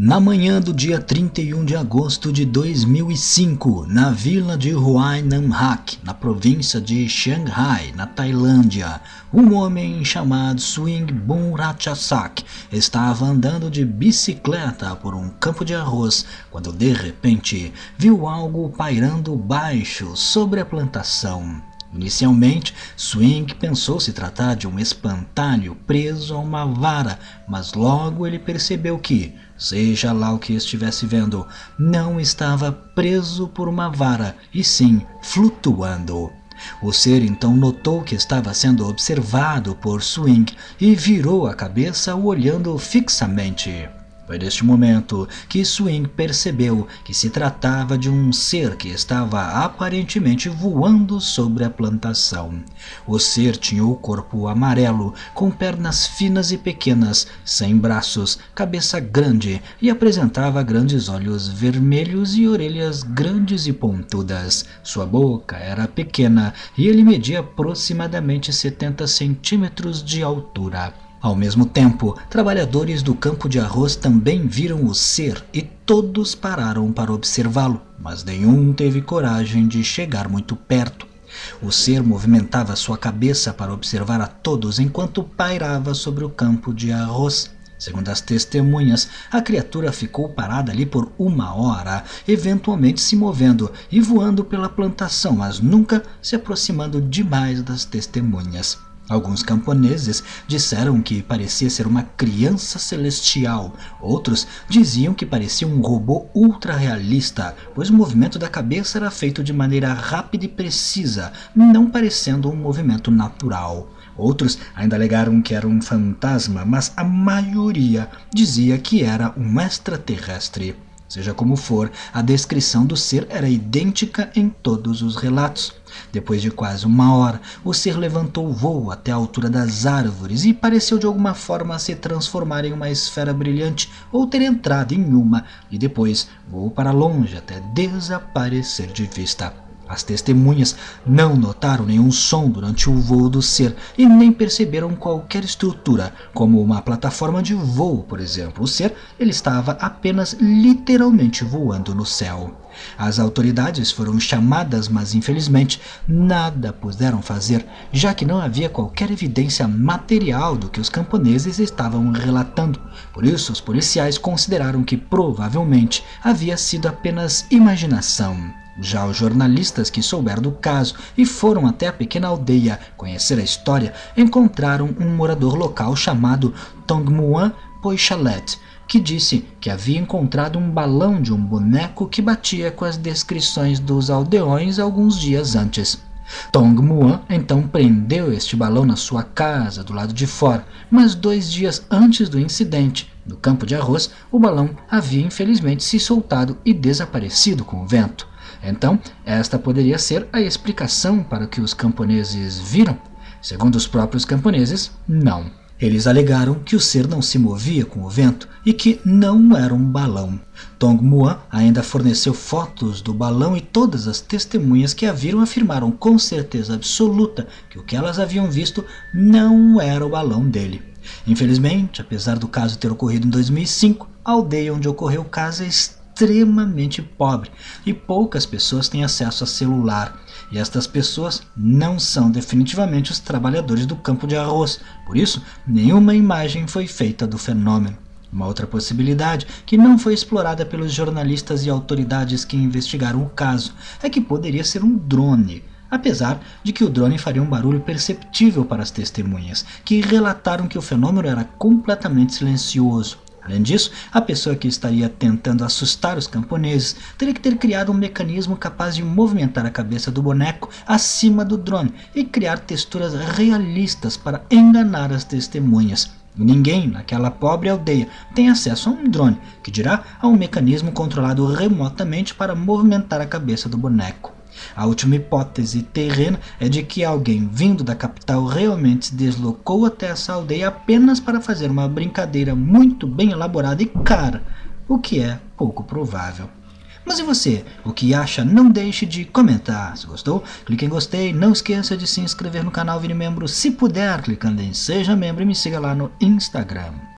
Na manhã do dia 31 de agosto de 2005, na vila de Huai Nam Hak, na província de Shanghai, na Tailândia, um homem chamado Swing Bun Ratchasak estava andando de bicicleta por um campo de arroz quando de repente viu algo pairando baixo sobre a plantação. Inicialmente, Swing pensou se tratar de um espantalho preso a uma vara, mas logo ele percebeu que, seja lá o que estivesse vendo, não estava preso por uma vara, e sim flutuando. O ser então notou que estava sendo observado por Swing e virou a cabeça o olhando fixamente. Foi neste momento que Swing percebeu que se tratava de um ser que estava aparentemente voando sobre a plantação. O ser tinha o corpo amarelo, com pernas finas e pequenas, sem braços, cabeça grande e apresentava grandes olhos vermelhos e orelhas grandes e pontudas. Sua boca era pequena e ele media aproximadamente 70 centímetros de altura. Ao mesmo tempo, trabalhadores do campo de arroz também viram o ser e todos pararam para observá-lo, mas nenhum teve coragem de chegar muito perto. O ser movimentava sua cabeça para observar a todos enquanto pairava sobre o campo de arroz. Segundo as testemunhas, a criatura ficou parada ali por 1 hora, eventualmente se movendo e voando pela plantação, mas nunca se aproximando demais das testemunhas. Alguns camponeses disseram que parecia ser uma criança celestial, outros diziam que parecia um robô ultra-realista, pois o movimento da cabeça era feito de maneira rápida e precisa, não parecendo um movimento natural. Outros ainda alegaram que era um fantasma, mas a maioria dizia que era um extraterrestre. Seja como for, a descrição do ser era idêntica em todos os relatos. Depois de quase 1 hora, o ser levantou o voo até a altura das árvores e pareceu de alguma forma se transformar em uma esfera brilhante ou ter entrado em uma, e depois voou para longe até desaparecer de vista. As testemunhas não notaram nenhum som durante o voo do ser e nem perceberam qualquer estrutura, como uma plataforma de voo, por exemplo. O ser ele estava apenas literalmente voando no céu. As autoridades foram chamadas, mas infelizmente nada puderam fazer, já que não havia qualquer evidência material do que os camponeses estavam relatando. Por isso, os policiais consideraram que provavelmente havia sido apenas imaginação. Já os jornalistas que souberam do caso e foram até a pequena aldeia conhecer a história encontraram um morador local chamado Tongmuan Poichalet, que disse que havia encontrado um balão de um boneco que batia com as descrições dos aldeões alguns dias antes. Tongmuan então prendeu este balão na sua casa do lado de fora, mas 2 dias antes do incidente, no campo de arroz, o balão havia infelizmente se soltado e desaparecido com o vento. Então, esta poderia ser a explicação para o que os camponeses viram? Segundo os próprios camponeses, não. Eles alegaram que o ser não se movia com o vento e que não era um balão. Tongmuan ainda forneceu fotos do balão e todas as testemunhas que a viram afirmaram com certeza absoluta que o que elas haviam visto não era o balão dele. Infelizmente, apesar do caso ter ocorrido em 2005, a aldeia onde ocorreu o caso é extremamente pobre e poucas pessoas têm acesso a celular, e estas pessoas não são definitivamente os trabalhadores do campo de arroz, por isso nenhuma imagem foi feita do fenômeno. Uma outra possibilidade, que não foi explorada pelos jornalistas e autoridades que investigaram o caso, é que poderia ser um drone, apesar de que o drone faria um barulho perceptível para as testemunhas, que relataram que o fenômeno era completamente silencioso. Além disso, a pessoa que estaria tentando assustar os camponeses teria que ter criado um mecanismo capaz de movimentar a cabeça do boneco acima do drone e criar texturas realistas para enganar as testemunhas. E ninguém naquela pobre aldeia tem acesso a um drone, que dirá a um mecanismo controlado remotamente para movimentar a cabeça do boneco. A última hipótese terrena é de que alguém vindo da capital realmente se deslocou até essa aldeia apenas para fazer uma brincadeira muito bem elaborada e cara, o que é pouco provável. Mas e você? O que acha? Não deixe de comentar. Se gostou, clique em gostei. Não esqueça de se inscrever no canal, vire membro se puder, clicando em seja membro e me siga lá no Instagram.